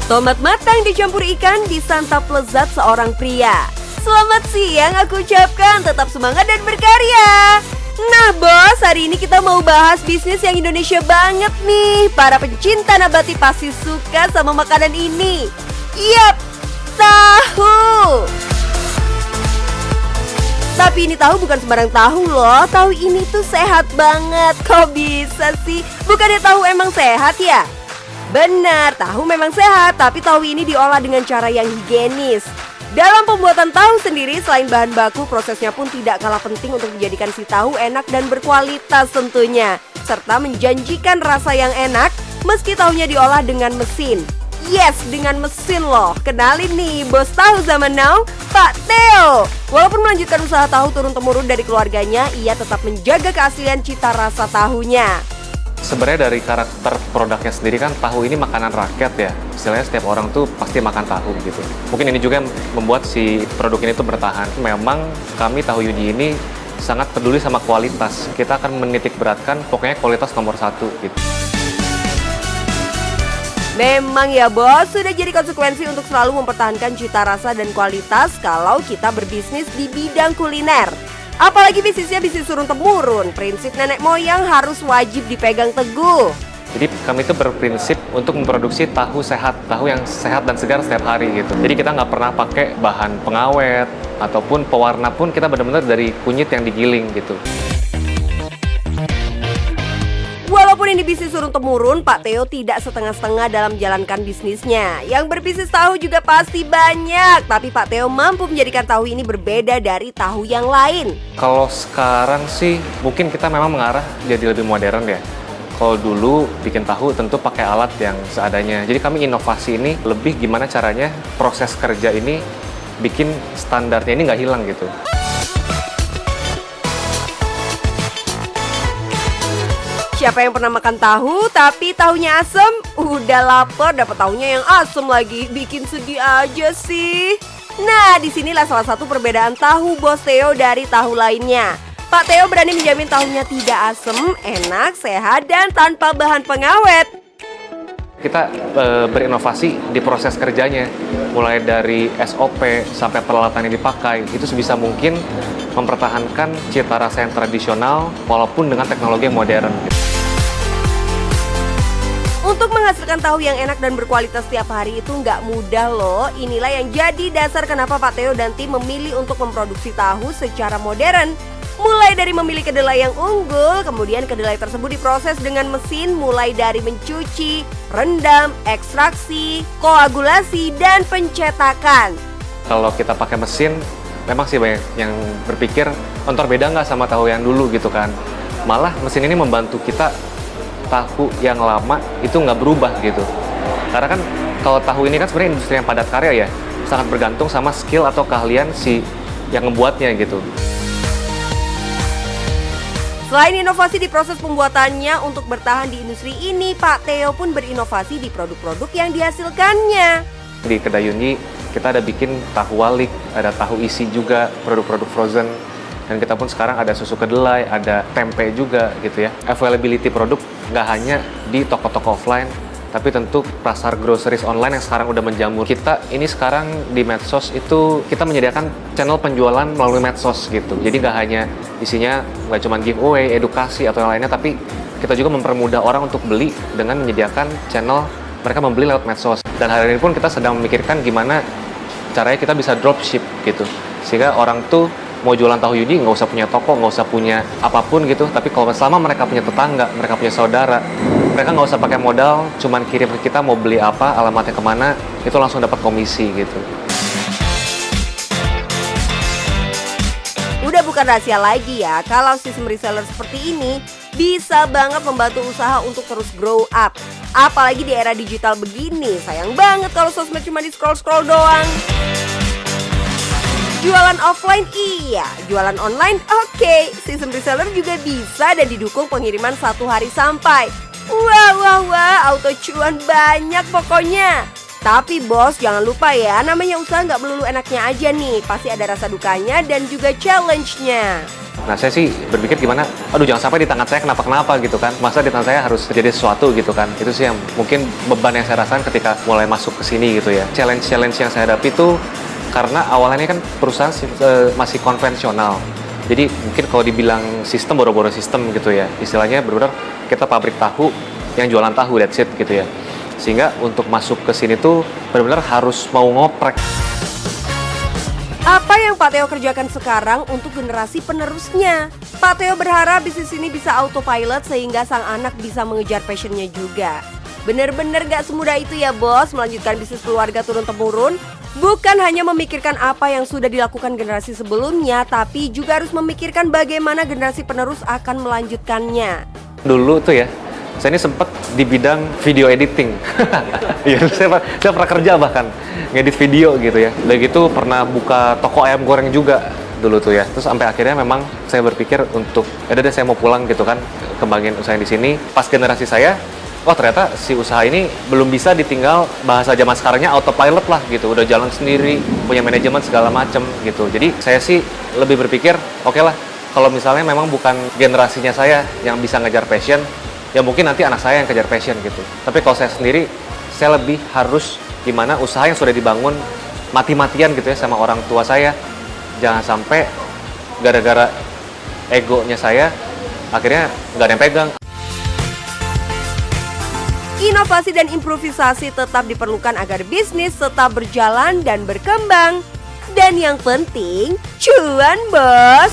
Tomat matang dicampur ikan disantap lezat seorang pria. Selamat siang aku ucapkan, tetap semangat dan berkarya. Nah bos, hari ini kita mau bahas bisnis yang Indonesia banget nih. Para pencinta nabati pasti suka sama makanan ini. Yap, tahu. Tapi ini tahu bukan sembarang tahu loh. Tahu ini tuh sehat banget. Kok bisa sih? Bukannya tahu emang sehat ya? Benar, tahu memang sehat, tapi tahu ini diolah dengan cara yang higienis. Dalam pembuatan tahu sendiri, selain bahan baku, prosesnya pun tidak kalah penting untuk menjadikan si tahu enak dan berkualitas tentunya. Serta menjanjikan rasa yang enak, meski tahunya diolah dengan mesin. Yes, dengan mesin loh. Kenalin nih, bos tahu zaman now, Pak Theo. Walaupun melanjutkan usaha tahu turun-temurun dari keluarganya, ia tetap menjaga keaslian cita rasa tahunya. Sebenarnya dari karakter produknya sendiri kan tahu ini makanan rakyat ya. Istilahnya setiap orang tuh pasti makan tahu gitu. Mungkin ini juga yang membuat si produk ini tuh bertahan. Memang kami Tahu Yudi ini sangat peduli sama kualitas. Kita akan menitik beratkan pokoknya kualitas nomor 1 gitu. Memang ya bos, sudah jadi konsekuensi untuk selalu mempertahankan cita rasa dan kualitas kalau kita berbisnis di bidang kuliner. Apalagi bisnisnya bisnis turun-temurun, prinsip nenek moyang harus wajib dipegang teguh. Jadi kami itu berprinsip untuk memproduksi tahu sehat, tahu yang sehat dan segar setiap hari gitu. Jadi kita nggak pernah pakai bahan pengawet ataupun pewarna pun, kita benar-benar dari kunyit yang digiling gitu. Walaupun ini bisnis turun-temurun, Pak Theo tidak setengah-setengah dalam menjalankan bisnisnya. Yang berbisnis tahu juga pasti banyak, tapi Pak Theo mampu menjadikan tahu ini berbeda dari tahu yang lain. Kalau sekarang sih mungkin kita memang mengarah jadi lebih modern ya. Kalau dulu bikin tahu tentu pakai alat yang seadanya. Jadi kami inovasi ini lebih gimana caranya proses kerja ini bikin standarnya ini nggak hilang gitu. Siapa yang pernah makan tahu tapi tahunya asem? Udah lapar dapat tahunya yang asem lagi, bikin sedih aja sih. Nah, disinilah salah satu perbedaan tahu bos Theo dari tahu lainnya. Pak Theo berani menjamin tahunya tidak asem, enak, sehat, dan tanpa bahan pengawet. Kita berinovasi di proses kerjanya, mulai dari SOP sampai peralatan yang dipakai, itu sebisa mungkin mempertahankan cita rasa yang tradisional walaupun dengan teknologi yang modern. Untuk menghasilkan tahu yang enak dan berkualitas setiap hari itu nggak mudah loh. Inilah yang jadi dasar kenapa Pak Theo dan tim memilih untuk memproduksi tahu secara modern. Mulai dari memilih kedelai yang unggul, kemudian kedelai tersebut diproses dengan mesin mulai dari mencuci, rendam, ekstraksi, koagulasi, dan pencetakan. Kalau kita pakai mesin, memang sih banyak yang berpikir, ntar beda nggak sama tahu yang dulu gitu kan. Malah mesin ini membantu kita tahu yang lama itu nggak berubah gitu. Karena kan kalau tahu ini kan sebenarnya industri yang padat karya ya, sangat bergantung sama skill atau keahlian si yang ngebuatnya gitu. Selain inovasi di proses pembuatannya untuk bertahan di industri ini, Pak Theo pun berinovasi di produk-produk yang dihasilkannya. Di kedai Yudi kita ada bikin tahu walik, ada tahu isi juga, produk-produk frozen. Dan kita pun sekarang ada susu kedelai, ada tempe juga gitu ya. Availability produk nggak hanya di toko-toko offline, tapi tentu pasar groceries online yang sekarang udah menjamur. Kita ini sekarang di medsos itu kita menyediakan channel penjualan melalui medsos gitu. Jadi nggak hanya isinya nggak cuma giveaway, edukasi atau yang lainnya, tapi kita juga mempermudah orang untuk beli dengan menyediakan channel mereka membeli lewat medsos. Dan hari ini pun kita sedang memikirkan gimana caranya kita bisa dropship gitu. Sehingga orang tuh mau jualan tahu Yudi nggak usah punya toko, nggak usah punya apapun gitu. Tapi kalau selama mereka punya tetangga, mereka punya saudara, mereka nggak usah pakai modal, cuman kirim ke kita mau beli apa, alamatnya kemana, itu langsung dapat komisi gitu. Udah bukan rahasia lagi ya, kalau sistem reseller seperti ini bisa banget membantu usaha untuk terus grow up. Apalagi di era digital begini, sayang banget kalau sosmed cuma di scroll-scroll doang. Jualan offline iya, jualan online oke. Sistem reseller juga bisa dan didukung pengiriman 1 hari sampai. Wah, auto cuan banyak pokoknya. Tapi bos, jangan lupa ya, namanya usaha nggak melulu enaknya aja nih. Pasti ada rasa dukanya dan juga challenge-nya. Nah, saya sih berpikir gimana, aduh jangan sampai di tangan saya kenapa-kenapa gitu kan. Masa di tangan saya harus terjadi sesuatu gitu kan. Itu sih yang mungkin beban yang saya rasakan ketika mulai masuk ke sini gitu ya. Challenge-challenge yang saya hadapi itu karena awalnya kan perusahaan masih konvensional. Jadi mungkin kalau dibilang sistem, boro-boro sistem gitu ya. Istilahnya benar-benar kita pabrik tahu yang jualan tahu, that's it gitu ya. Sehingga untuk masuk ke sini tuh benar-benar harus mau ngoprek. Apa yang Pak Theo kerjakan sekarang untuk generasi penerusnya? Pak Theo berharap bisnis ini bisa autopilot sehingga sang anak bisa mengejar passionnya juga. Bener-bener gak semudah itu ya bos, melanjutkan bisnis keluarga turun-temurun. Bukan hanya memikirkan apa yang sudah dilakukan generasi sebelumnya, tapi juga harus memikirkan bagaimana generasi penerus akan melanjutkannya. Dulu tuh ya, saya ini sempat di bidang video editing. Ya, saya pernah kerja bahkan ngedit video gitu ya. Udah gitu pernah buka toko ayam goreng juga dulu tuh ya. Terus sampai akhirnya memang saya berpikir untuk, ya udah saya mau pulang gitu kan, kembangin usaha di sini. Pas generasi saya, wah ternyata si usaha ini belum bisa ditinggal, bahasa zaman sekarangnya autopilot lah gitu. Udah jalan sendiri, punya manajemen segala macem gitu. Jadi saya sih lebih berpikir, oke lah, kalau misalnya memang bukan generasinya saya yang bisa ngejar passion, ya mungkin nanti anak saya yang kejar passion gitu. Tapi kalau saya sendiri, saya lebih harus gimana usaha yang sudah dibangun mati-matian gitu ya sama orang tua saya. Jangan sampai gara-gara egonya saya, akhirnya nggak ada yang pegang. Inovasi dan improvisasi tetap diperlukan agar bisnis tetap berjalan dan berkembang. Dan yang penting, cuan bos!